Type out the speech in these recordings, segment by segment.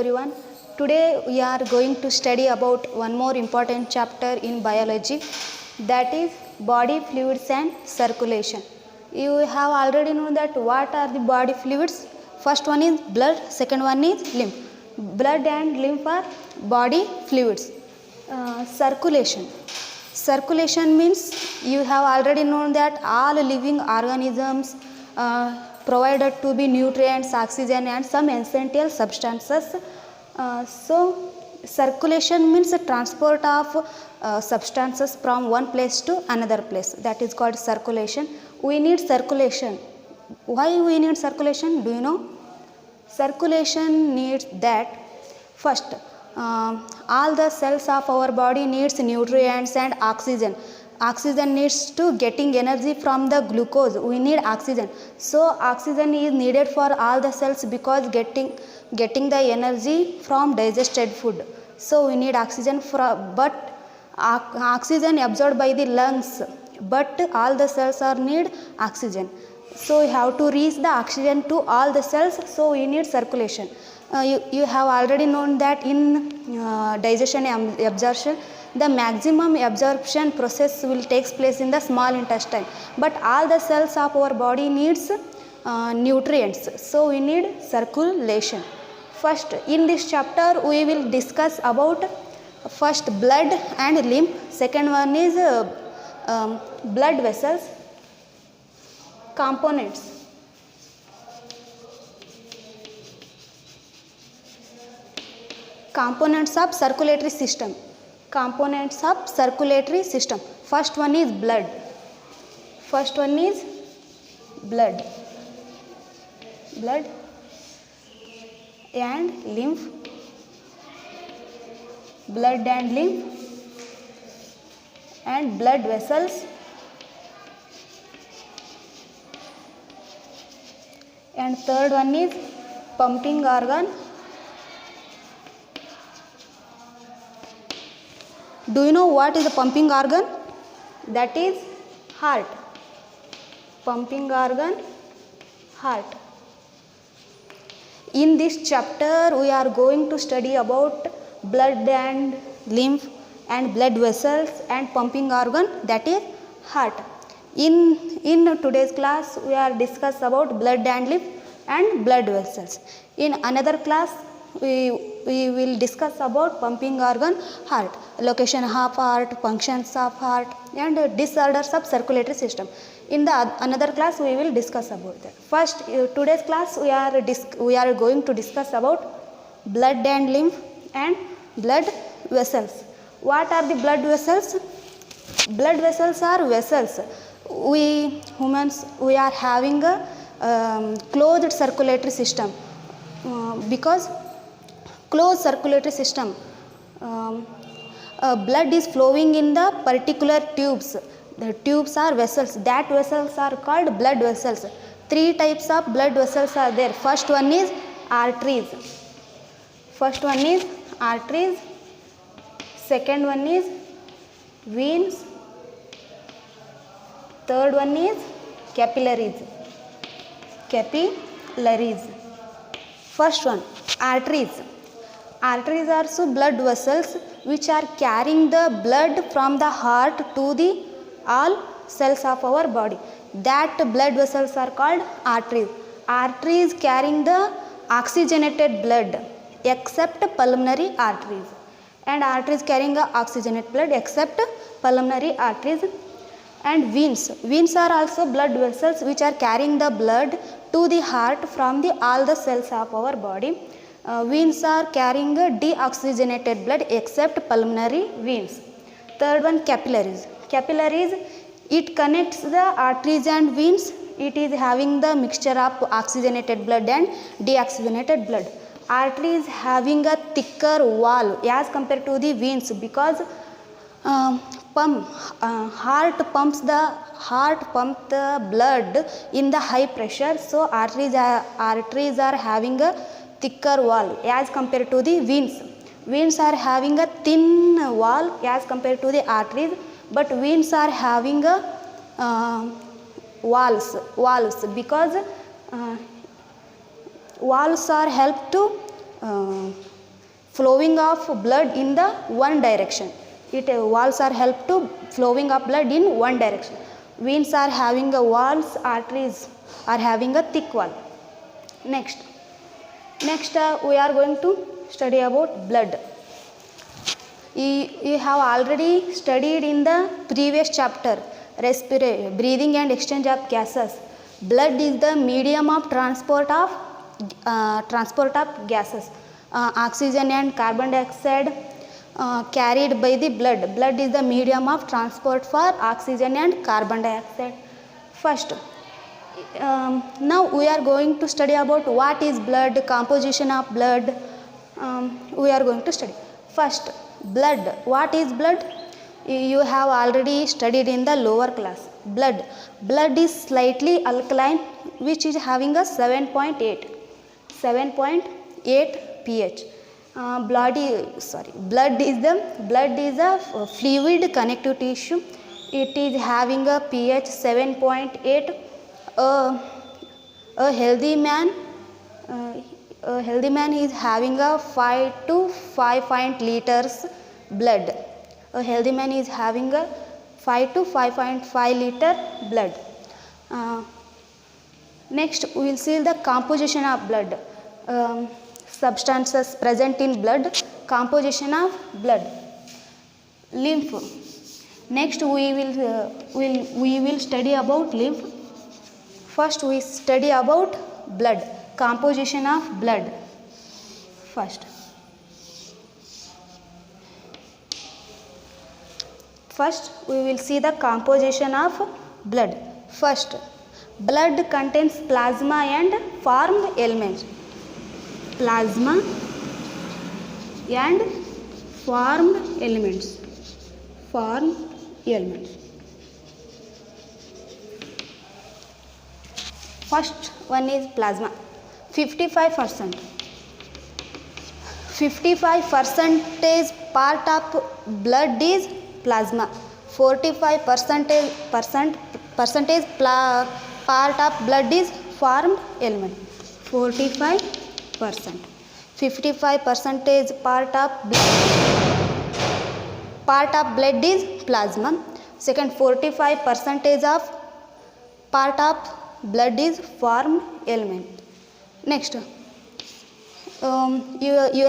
everyone. Today we are going to study about one more important chapter in biology, that is body fluids and circulation. You have already known that what are the body fluids. First one is blood, second one is lymph. Blood and lymph are body fluids. Circulation. Circulation means you have already known that all living organisms provided to be nutrients, oxygen and some essential substances. So circulation means the transport of substances from one place to another place, that is called circulation. We need circulation. Why we need circulation? Do you know? Circulation needs that first all the cells of our body needs nutrients and oxygen. Oxygen needs to getting energy from the glucose. We need oxygen. So oxygen is needed for all the cells because getting the energy from digested food. So we need oxygen but oxygen absorbed by the lungs, but all the cells are need oxygen. So we have to reach the oxygen to all the cells, so we need circulation. You have already known that in digestion and absorption, the maximum absorption process will takes place in the small intestine, but all the cells of our body needs nutrients, so we need circulation. First, in this chapter we will discuss about first blood and lymph, second one is blood vessels. Components. Components of circulatory system. Components of circulatory system. First one is blood. First one is blood. Blood and lymph. Blood and lymph and blood vessels and third one is pumping organ. Do you know what is the pumping organ? That is heart. Pumping organ, heart. In this chapter we are going to study about blood and lymph and blood vessels and pumping organ, that is heart. In today's class we are discuss about blood and lymph and blood vessels. In another class we will discuss about pumping organ, heart, location of heart, functions of heart and disorders of circulatory system. In the another class we will discuss about that. First, today's class we are going to discuss about blood and lymph and blood vessels. What are the blood vessels? Blood vessels are vessels. We humans, we are having a closed circulatory system because closed circulatory system, blood is flowing in the particular tubes. The tubes are vessels. That vessels are called blood vessels. Three types of blood vessels are there. First one is arteries. First one is arteries. Second one is veins. Third one is capillaries. Capillaries. First one, arteries. Arteries are so blood vessels which are carrying the blood from the heart to the all cells of our body. That blood vessels are called arteries. Arteries carrying the oxygenated blood except pulmonary arteries, and arteries carrying the oxygenated blood except pulmonary arteries. And veins. Veins are also blood vessels which are carrying the blood to the heart from the all the cells of our body. Veins are carrying deoxygenated blood except pulmonary veins. Third one, capillaries. Capillaries, it connects the arteries and veins. It is having the mixture of oxygenated blood and deoxygenated blood. Arteries having a thicker wall as compared to the veins because heart pumps the blood in the high pressure, so arteries are having a thicker wall as compared to the veins. Veins are having a thin wall as compared to the arteries, but veins are having a walls because valves are help to flowing of blood in the one direction. Walls are help to flowing of blood in one direction. Veins are having a walls, arteries are having a thick wall. Next we are going to study about blood. You have already studied in the previous chapter breathing and exchange of gases. Blood is the medium of transport of gases. Oxygen and carbon dioxide carried by the blood. Blood is the medium of transport for oxygen and carbon dioxide. First, now we are going to study about what is blood, composition of blood. We are going to study. First, blood. What is blood? You have already studied in the lower class. Blood is slightly alkaline, which is having a 7.8 pH. Blood is a fluid connective tissue. It is having a pH 7.8. A healthy man is having a 5 to 5 liters blood. A healthy man is having a 5 to 5.5 liter blood. Next we will see the composition of blood. Substances present in blood. Composition of blood. Lymph. Next we will study about lymph. First we study about blood. Composition of blood. First we will see the composition of blood. First, blood contains plasma and formed elements. Plasma and formed elements. First one is plasma. 55% part of blood is plasma. 45% part of blood is formed element. 55% part of blood is plasma. Second, 45% of part of blood is formed element. Next, you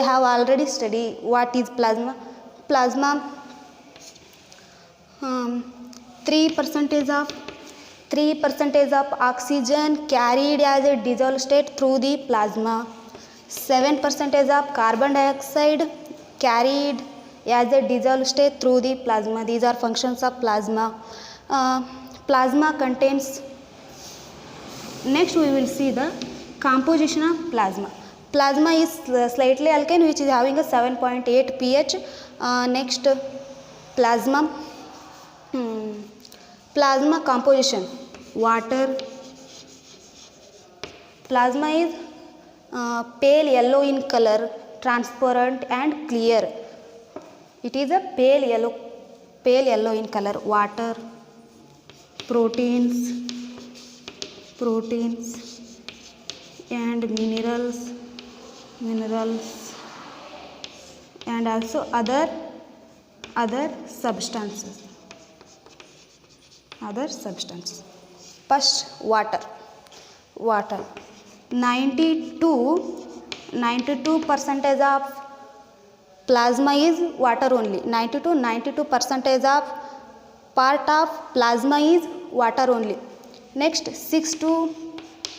have already studied what is plasma. 3% of oxygen carried as a dissolved state through the plasma. 7% of carbon dioxide carried as a dissolved state through the plasma. These are functions of plasma. Plasma contains. Next we will see the composition of plasma. Plasma is slightly alkaline, which is having a 7.8 pH. Next, plasma composition. Water. Plasma is pale yellow in color, transparent and clear. It is a pale yellow in color. Water, proteins and minerals and also other substances. First, water. 92% of plasma is water only. 92% of part of plasma is water only. Next, 6 to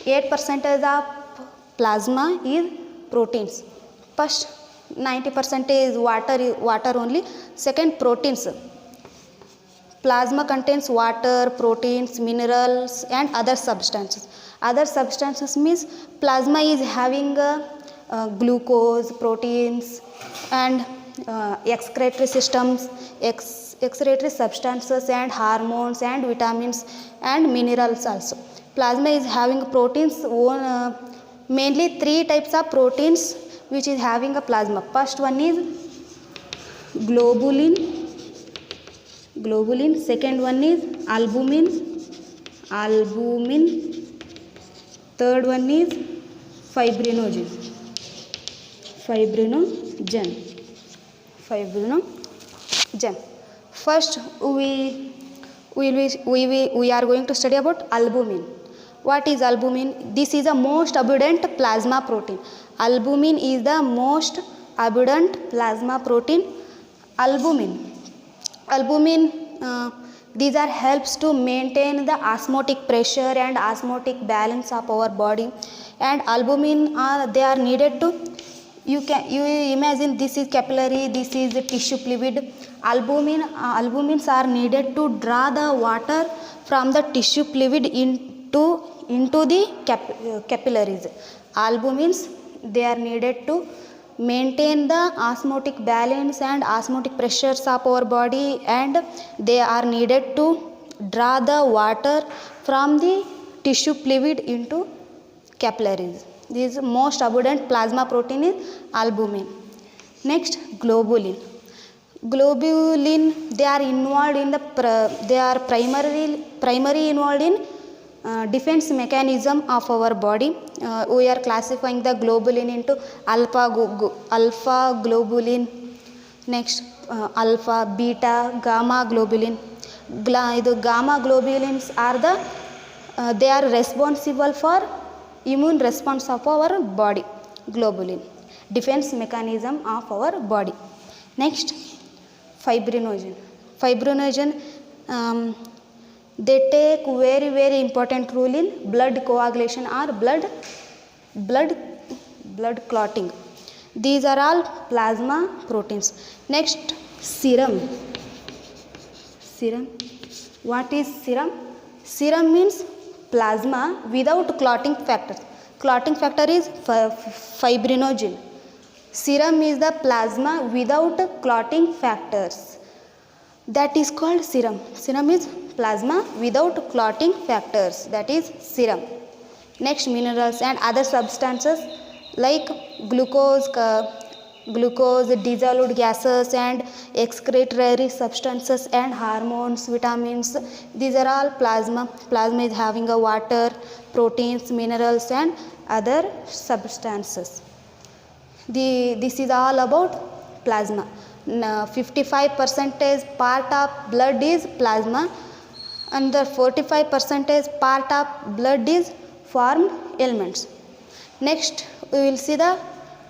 8% of plasma is proteins. First, 90% is water only. Second, proteins. Plasma contains water, proteins, minerals and other substances. Other substances means plasma is having glucose, proteins and excretory systems, excretory substances and hormones and vitamins and minerals also. Plasma is having proteins, mainly 3 types of proteins which is having a plasma. First one is globulin. Second one is albumin. Third one is fibrinogen. Fibrinogen. Fibrinogen. First, we are going to study about albumin. What is albumin? This is the most abundant plasma protein. Albumin is the most abundant plasma protein. Albumin. These are helps to maintain the osmotic pressure and osmotic balance of our body. And albumin they are needed to. You imagine this is capillary, this is tissue fluid. Albumins are needed to draw the water from the tissue fluid into the capillaries. Albumins, they are needed to maintain the osmotic balance and osmotic pressures of our body, and they are needed to draw the water from the tissue fluid into capillaries. This most abundant plasma protein is albumin. Next, globulin. Globulin, they are involved in they are primarily involved in defense mechanism of our body. We are classifying the globulin into alpha globulin, next alpha, beta, gamma globulin. The gamma globulins are they are responsible for immune response of our body. Globulin, defense mechanism of our body. Next, fibrinogen. They take very important role in blood coagulation or blood clotting. These are all plasma proteins. Next, serum. What is serum? Serum means plasma without clotting factor. Clotting factor is fibrinogen. Serum is the plasma without clotting factors. That is called serum. Serum is plasma without clotting factors. That is serum. Next, minerals and other substances like glucose, dissolved gases and excretory substances and hormones, vitamins. These are all plasma. Plasma is having a water, proteins, minerals and other substances. This is all about plasma. 55% part of blood is plasma, and the 45% part of blood is formed elements. Next, we will see the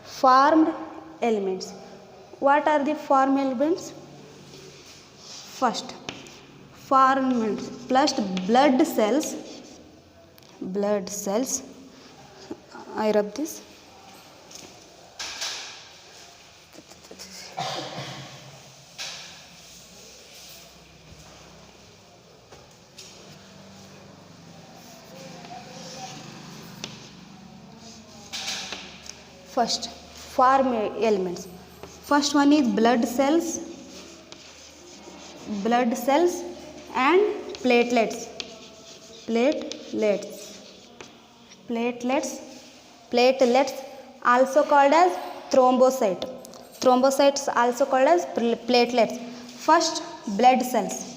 formed elements. What are the formed elements? First, formed elements plus blood cells. I rub this. First, form elements. First one is blood cells and platelets. Platelets also called as thrombocyte. Thrombocytes also called as platelets. First, blood cells.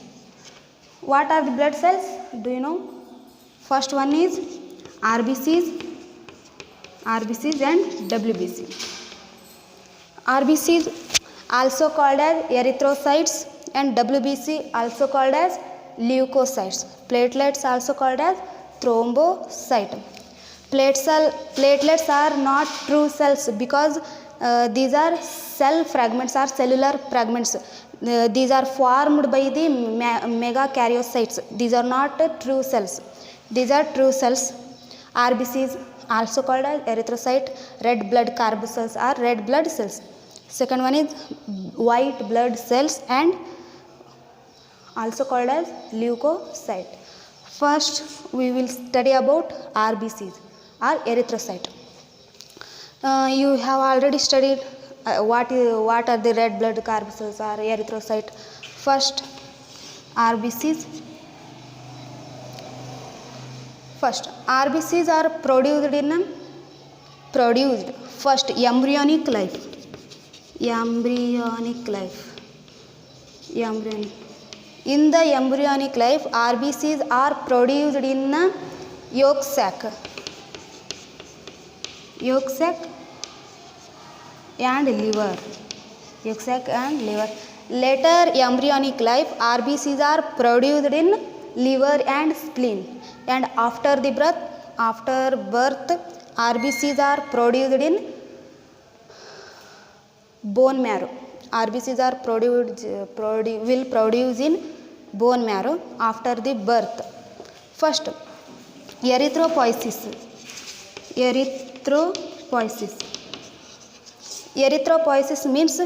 What are the blood cells? Do you know? First one is RBCs and WBC. RBCs also called as erythrocytes and WBC also called as leukocytes. Platelets also called as thrombocyte. Platelets are not true cells because these are cell fragments or cellular fragments. These are formed by the megakaryocytes. These are not true cells. These are true cells. RBCs also called as erythrocyte, red blood corpuscles or red blood cells. Second one is white blood cells and also called as leukocyte. First, we will study about RBCs or erythrocyte. You have already studied what are the red blood corpuscles or erythrocyte. First, RBCs. First, RBCs are produced first embryonic life. In the embryonic life, RBCs are produced in a yolk sac and liver. Yolk sac and liver. Later embryonic life, RBCs are produced in liver and spleen, and after birth, RBCs are produced in bone marrow. RBCs are will produce in bone marrow after the birth. First, erythropoiesis. Erythropoiesis means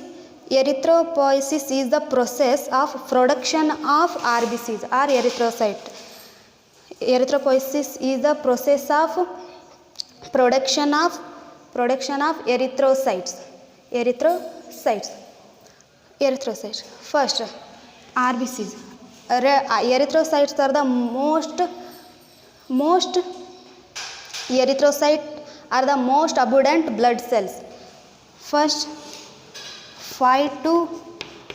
erythropoiesis is the process of production of RBCs or erythrocyte. Erythropoiesis is the process of production of erythrocytes. First, RBCs. Erythrocytes are the most erythrocyte are the most abundant blood cells. First, 5 to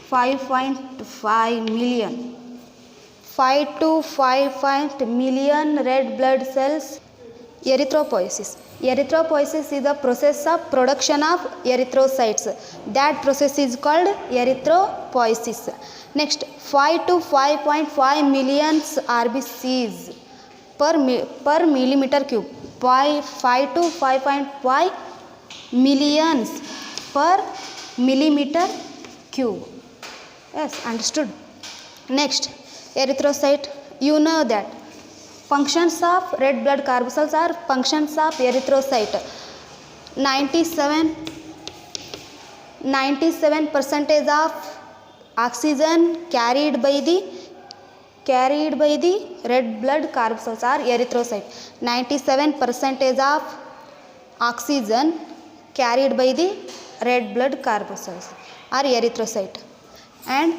5.5 million. 5 to 5 million red blood cells. Erythropoiesis. Erythropoiesis is the process of production of erythrocytes. That process is called erythropoiesis. Next, 5 to 5.5 million RBCs per millimeter cube. 5 to 5.5 millions per millimeter cube. Yes, understood. Next, erythrocyte. You know that functions of red blood corpuscles are functions of erythrocyte. 97% of oxygen carried by the red blood corpuscles are erythrocyte. 97% of oxygen carried by the red blood corpuscles are erythrocyte, and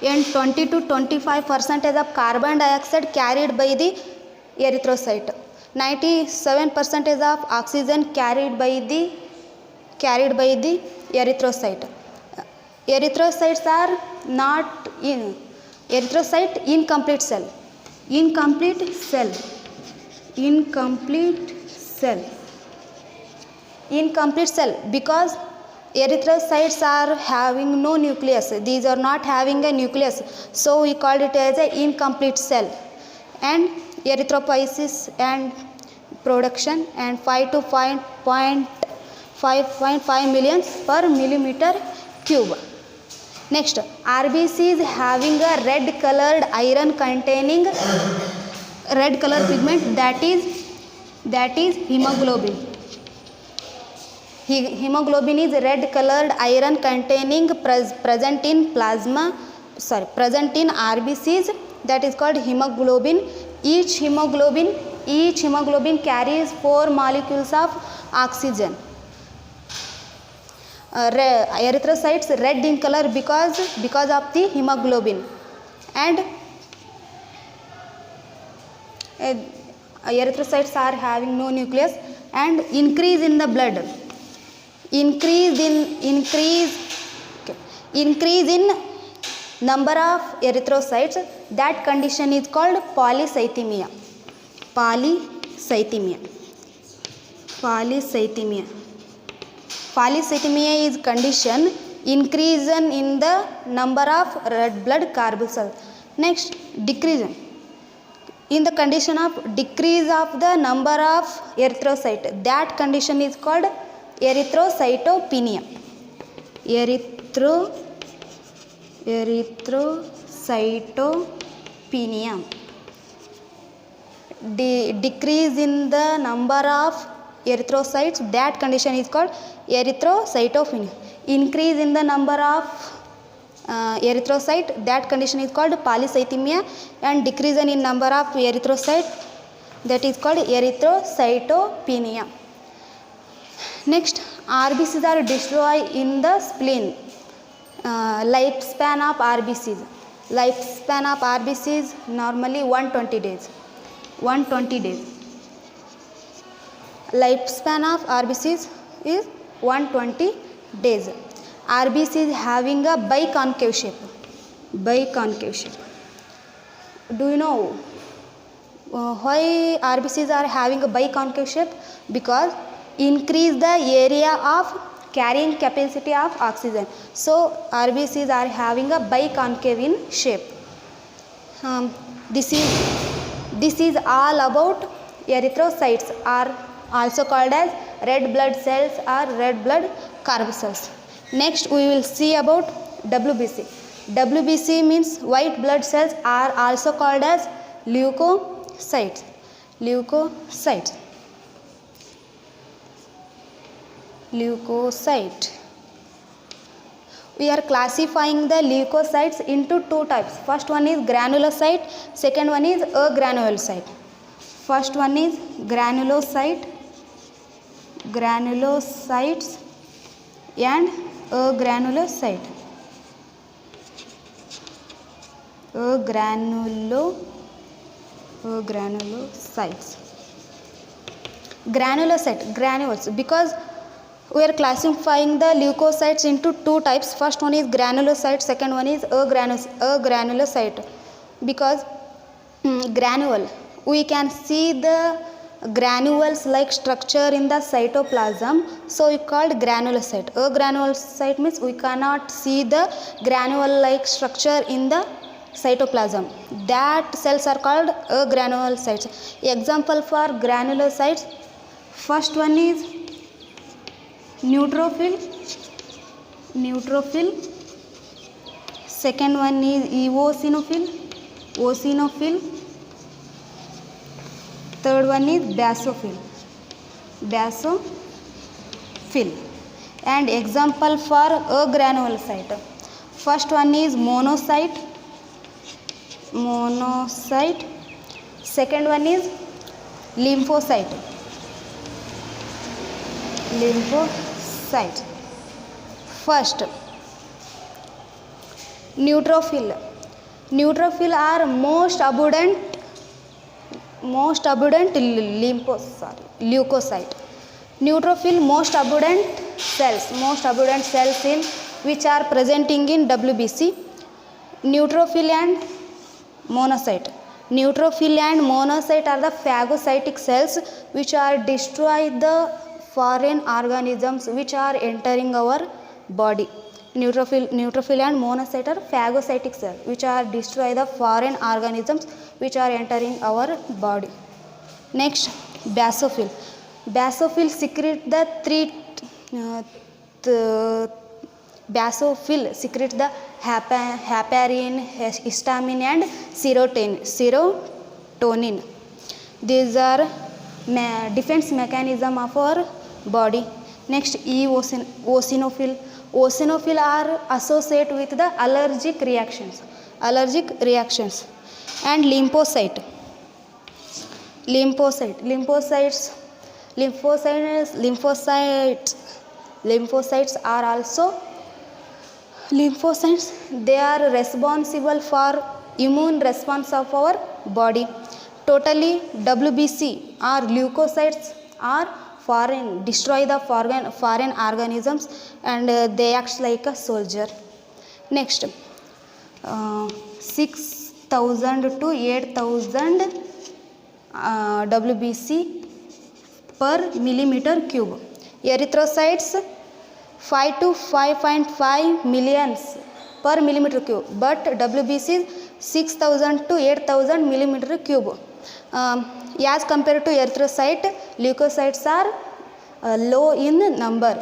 20 to 25% of carbon dioxide carried by the erythrocyte. 97% of oxygen carried by the erythrocyte. Erythrocytes are not in erythrocyte incomplete cell. Incomplete cell because erythrocytes are having no nucleus. These are not having a nucleus, so we called it as a incomplete cell. And erythropoiesis and production and 5 to 5.5 millions per millimeter cube. Next, RBC is having a red colored iron containing red color pigment, that is hemoglobin. Hemoglobin is red colored iron containing present in RBCs, that is called hemoglobin. Each hemoglobin carries 4 molecules of oxygen. Erythrocytes red in color because of the hemoglobin, and erythrocytes are having no nucleus, and increase in the blood. Increase in number of erythrocytes, that condition is called polycythemia. Polycythemia is condition increase in the number of red blood corpuscles. Next, decrease in the condition of decrease of the number of erythrocyte, that condition is called erythrocytopenia. Erythrocytopenia. Decrease in the number of erythrocytes, that condition is called erythrocytopenia. Increase in the number of erythrocyte, that condition is called polycythemia, and decrease in number of erythrocyte, that is called erythrocytopenia. Next, RBCs are destroyed in the spleen. Lifespan of RBCs normally 120 days. Lifespan of RBCs is 120 days. RBC is having a biconcave shape. Do you know why RBCs are having a biconcave shape? Because increase the area of carrying capacity of oxygen. So RBCs are having a biconcave in shape. This is all about erythrocytes, are also called as red blood cells or red blood corpuscles. Next we will see about WBC. WBC means white blood cells, are also called as leukocytes. Leukocyte. We are classifying the leukocytes into two types. First one is granulocyte, second one is agranulocyte. First one is granulocytes and agranulocyte. Agranulocytes. Granules, because we are classifying the leukocytes into two types. First one is granulocyte, second one is agranulocyte. Because granule, we can see the granules like structure in the cytoplasm, so we called granulocyte. Agranulocyte means we cannot see the granule like structure in the cytoplasm. That cells are called agranulocytes. Example for granulocytes, first one is neutrophil, second one is eosinophil, third one is basophil. And example for agranulocyte, first one is monocyte, second one is lymphocyte. First, neutrophil are most abundant leukocyte. Neutrophil most abundant cells in which are presenting in WBC. Neutrophil and monocyte are the phagocytic cells which are destroy the foreign organisms which are entering our body. Neutrophil and monocyte are phagocytic cells which are destroy the foreign organisms which are entering our body. Next, basophil secrete the heparin, histamine and serotonin. These are defense mechanism of our body. Next, eosinophil are associated with the allergic reactions. And lymphocytes are also they are responsible for immune response of our body. Totally WBC or leukocytes are destroy the foreign organisms and they act like a soldier. Next, 6,000 to 8,000 WBC per millimeter cube. Erythrocytes 5 to 5.5 millions per millimeter cube, but WBC is 6,000 to 8,000 millimeter cube. As compared to erythrocyte, leukocytes are low in number.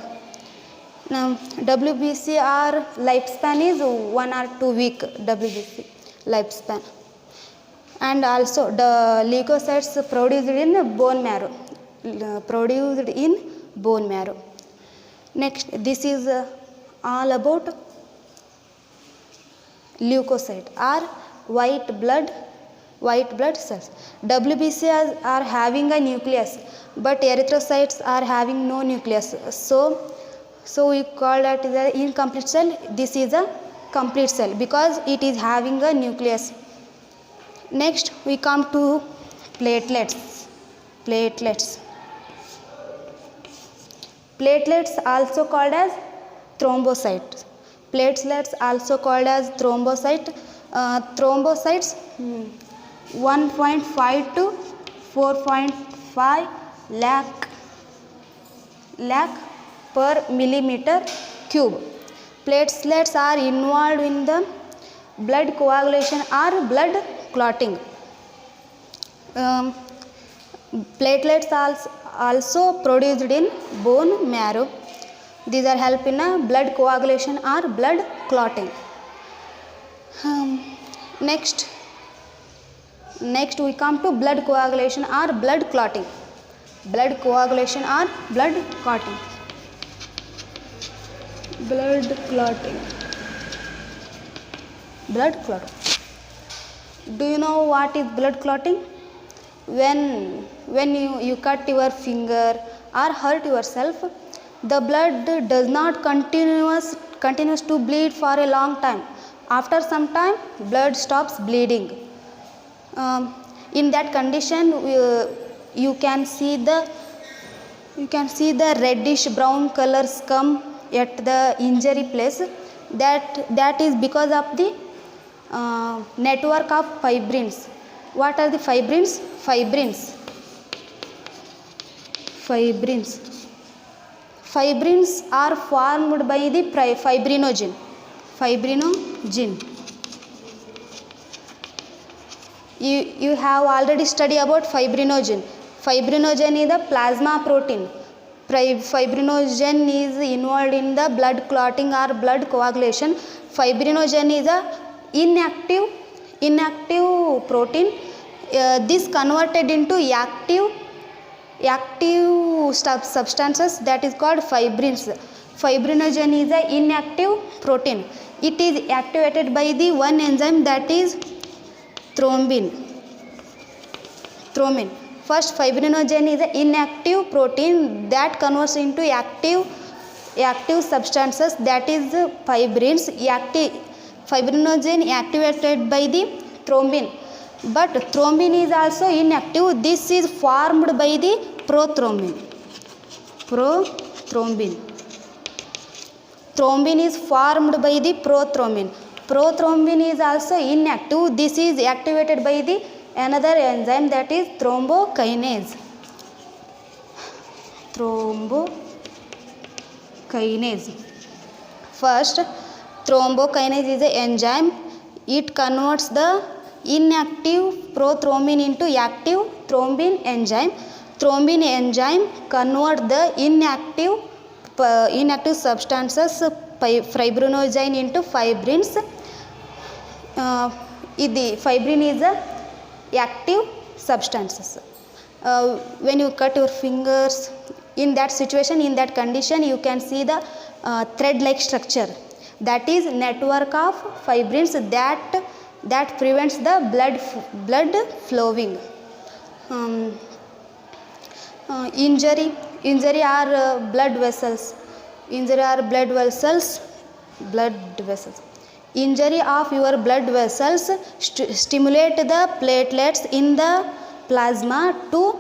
Now, WBC our lifespan is 1 or 2 week WBC lifespan. And also the leukocytes produced in bone marrow. Next, this is all about leukocyte or white blood cells. WBC are having a nucleus, but erythrocytes are having no nucleus. So we call that the incomplete cell. This is a complete cell because it is having a nucleus. Next, we come to Platelets also called as thrombocytes. Thrombocytes 1.5 to 4.5 lakh lakh per millimeter cube. Platelets are involved in the blood coagulation or blood clotting. Platelets also produced in bone marrow. These are help in blood coagulation or blood clotting. Next we come to blood coagulation or blood clotting. Blood coagulation or blood clotting. Blood clotting. Blood clotting. Do you know what is blood clotting? When you cut your finger or hurt yourself, the blood does not continues to bleed for a long time. After some time, blood stops bleeding. In that condition, you can see the reddish brown colors come at the injury place. That is because of the network of fibrins. What are the fibrins? Fibrins are formed by the fibrinogen. You have already studied about fibrinogen. Fibrinogen is the plasma protein. Fibrinogen is involved in the blood clotting or blood coagulation. Fibrinogen is a inactive protein. This converted into active substances, that is called fibrins. Fibrinogen is an inactive protein. It is activated by the one enzyme, that is thrombin. First, fibrinogen is an inactive protein that converts into active substances, that is fibrins. Fibrinogen activated by the thrombin, but thrombin is also inactive. This is formed by the prothrombin. Thrombin is formed by the prothrombin. Prothrombin is also inactive. This is activated by the another enzyme, that is thrombokinase. First, thrombokinase is an enzyme. It converts the inactive prothrombin into active thrombin enzyme. Thrombin enzyme convert the inactive substances fibrinogen into fibrins. The fibrin is a active substances. When you cut your fingers, in that situation, in that condition, you can see the thread like structure, that is network of fibrins that prevents the blood flowing. Injury are blood vessels. Injury of your blood vessels stimulate the platelets in the plasma to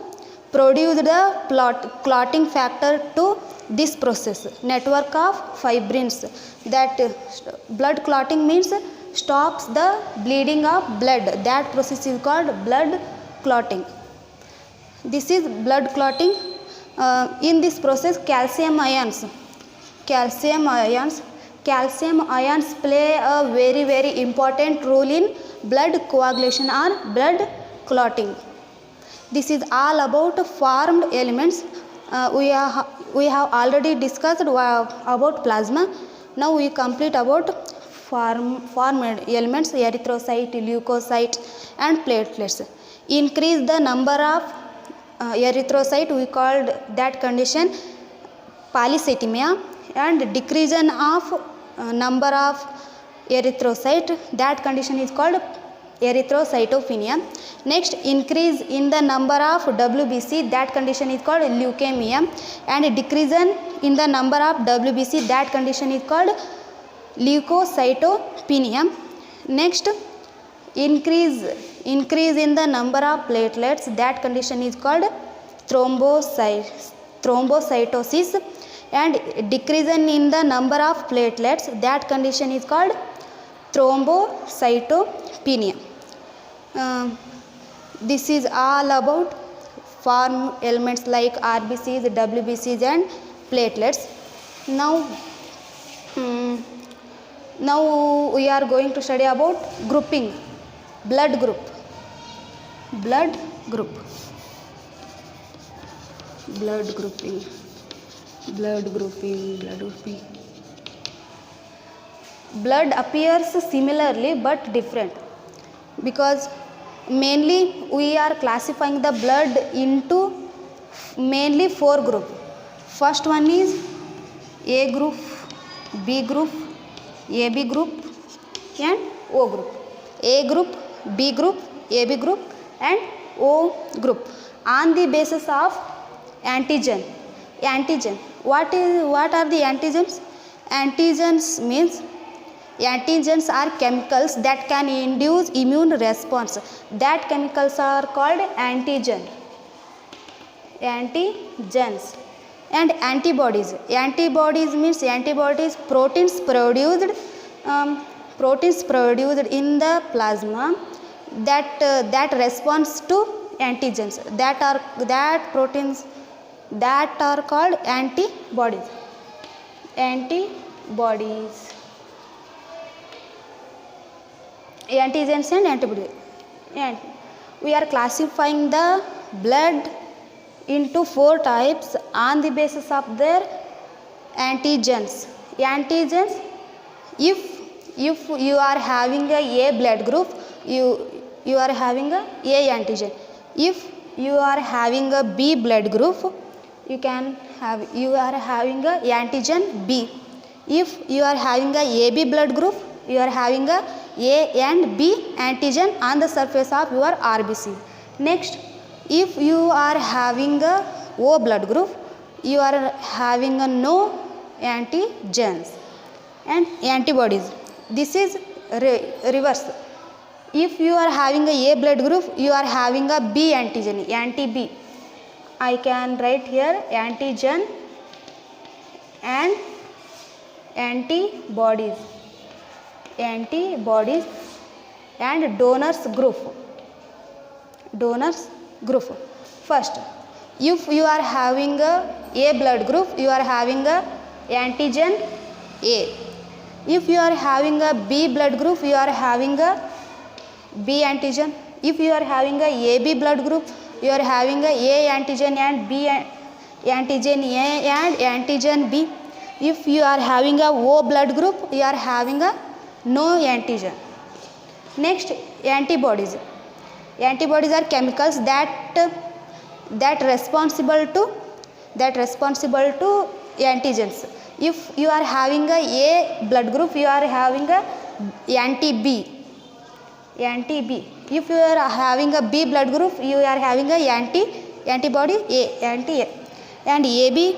produce the clotting factor to this process, network of fibrins. That blood clotting means stops the bleeding of blood. That process is called blood clotting. This is blood clotting. In this process, calcium ions play a very, very important role in blood coagulation or blood clotting. This is all about formed elements. We have already discussed about plasma. Now we complete about formed elements, erythrocyte, leukocyte and platelets. Increase the number of erythrocyte, we called that condition polycythemia, and decrease of number of erythrocyte, that condition is called erythrocytopenia. Next, increase in the number of WBC, that condition is called leukemia, and decrease in the number of WBC, that condition is called leukocytopenia. Next, increase in the number of platelets, that condition is called thrombocytosis, and decrease in the number of platelets, that condition is called thrombocytopenia. This is all about form elements like RBCs, WBCs and platelets. Now now we are going to study about grouping, blood group, blood group, blood grouping, blood grouping, blood grouping. Blood appears similarly but different, because mainly we are classifying the blood into mainly 4 groups. First one is A group, B group, AB group and O group. A group, B group, AB group and O group on the basis of antigen. Antigen. What are the antigens? Antigens means antigens are chemicals that can induce immune response. That chemicals are called antigen. Antigens. And antibodies. Antibodies means antibodies, proteins produced in the plasma that responds to antigens. That proteins that are called antibodies. Antibodies. Antigens and antibodies. And we are classifying the blood into 4 types on the basis of their antigens. Antigens, if you are having a blood group, you are having a antigen. If you are having a B blood group, you are having a antigen B. If you are having a AB blood group, you are having a and B antigen on the surface of your RBC. Next, if you are having a O blood group, you are having a no antigens and antibodies. This is reverse. If you are having a blood group, you are having a B antigen, anti-B. I can write here antigen and antibodies. Antibodies and donors group. Donors group. First, if you are having a blood group, you are having a antigen A. If you are having a B blood group, you are having a B antigen. If you are having a AB blood group, you are having a antigen and B antigen A and antigen B. If you are having a O blood group, you are having a no antigen. Next, antibodies. Antibodies are chemicals that responsible to antigens. If you are having a blood group, you are having a anti-B. If you are having a B blood group, you are having a antibody anti-A. And AB,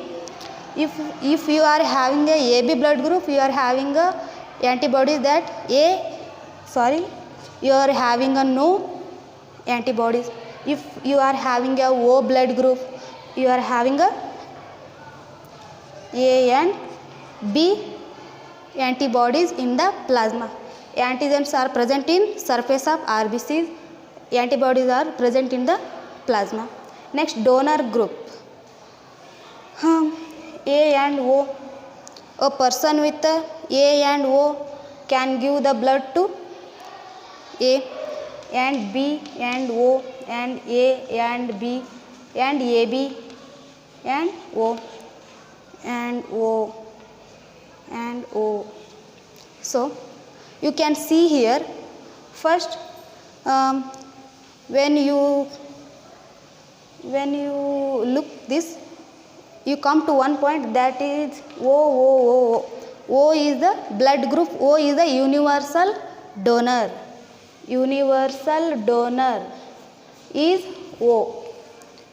if you are having a AB blood group, you are having a antibodies that you are having a no antibodies. If you are having a O blood group, you are having a and B antibodies in the plasma. Antigens are present in surface of RBCs. Antibodies are present in the plasma. Next, donor group. A and O. A person with A and O can give the blood to A and B and O and A and B and AB and O and O and O. So you can see here, first when you look this, you come to one point, that is O. O is the blood group. O is the universal donor. Universal donor is O.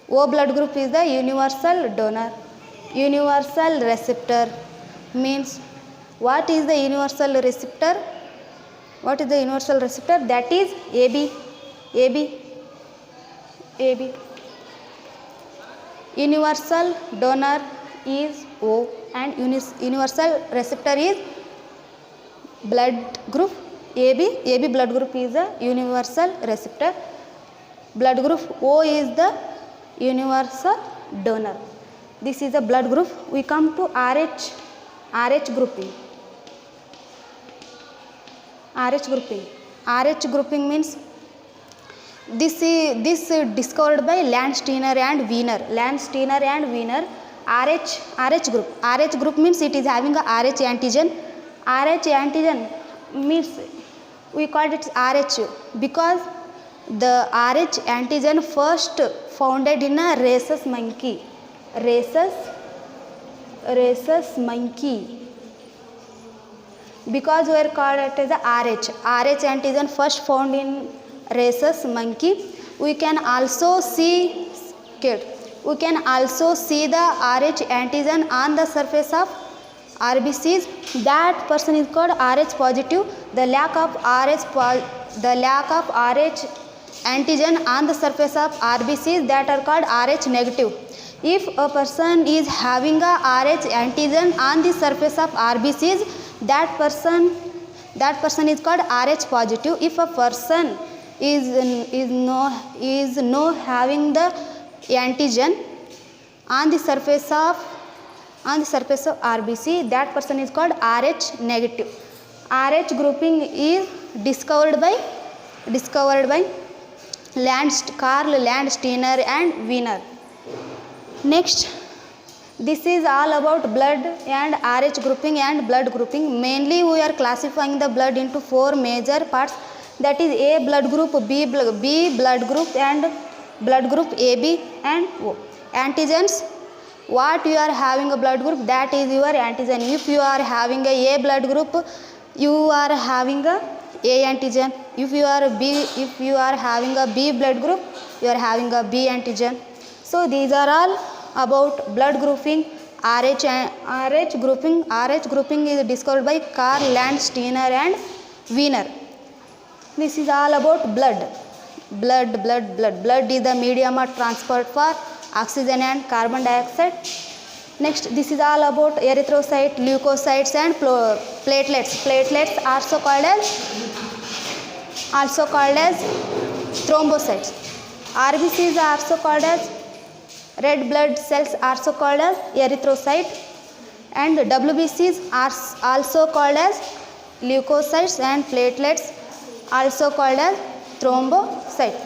O blood group is the universal donor. Universal receptor means, what is the universal receptor? What is the universal receptor? That is AB. Universal donor is O and universal receptor is blood group AB. AB blood group is the universal receptor. Blood group O is the universal donor. This is a blood group. We come to RH grouping. RH grouping means this discovered by Landsteiner and Wiener. RH group means it is having a RH antigen. RH antigen means we called it RH because the RH antigen first founded in a rhesus monkey. Because we are called it as a RH antigen first found in rhesus monkey. We can also see the RH antigen on the surface of RBCs. That person is called RH positive. The lack of RH antigen on the surface of RBCs, that are called RH negative. If a person is having a RH antigen on the surface of RBCs, that person is called RH positive. If a person is no having the antigen on the surface of RBC, that person is called RH negative. RH grouping is discovered by Karl Landsteiner and Wiener. Next, this is all about blood and RH grouping and blood grouping. Mainly we are classifying the blood into 4 major parts, that is A blood group, B blood group and blood group AB and O. Antigens, what you are having a blood group, that is your antigen. If you are having a blood group, you are having a antigen. If you are having a B blood group, you are having a B antigen. So these are all about blood grouping. RH grouping is discovered by Karl Landsteiner and Wiener. This is all about blood. Blood is the medium of transport for oxygen and carbon dioxide. Next, this is all about erythrocytes, leukocytes and platelets. Platelets also called as thrombocytes. RBCs are also called as red blood cells, also called as erythrocyte, and WBCs are also called as leukocytes, and platelets also called as thrombocyte.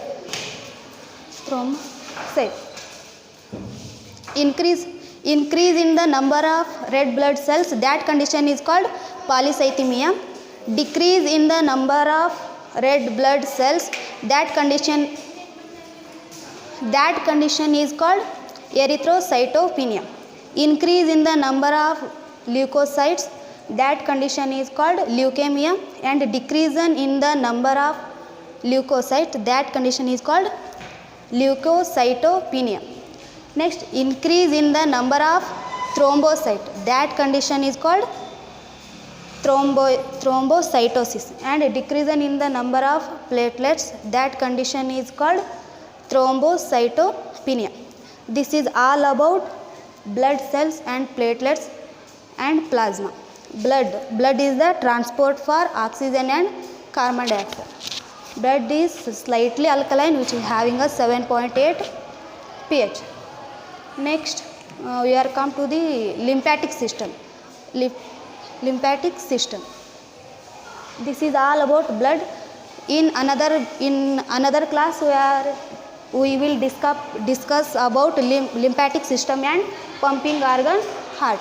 Increase in the number of red blood cells, that condition is called polycythemia. Decrease in the number of red blood cells, that condition is called erythrocytopenia. Increase in the number of leukocytes, that condition is called leukemia, and decrease in the number of leukocytes, that condition is called leukocytopenia. Next, increase in the number of thrombocytes, that condition is called thrombocytosis, and decrease in the number of platelets, that condition is called thrombocytopenia. This is all about blood cells and platelets and plasma. Blood is the transport for oxygen and carbon dioxide. Blood is slightly alkaline, which is having a 7.8 pH. Next, we are come to the lymphatic system. Lymphatic system. This is all about blood. In another class, we will discuss about lymphatic system and pumping organ, heart.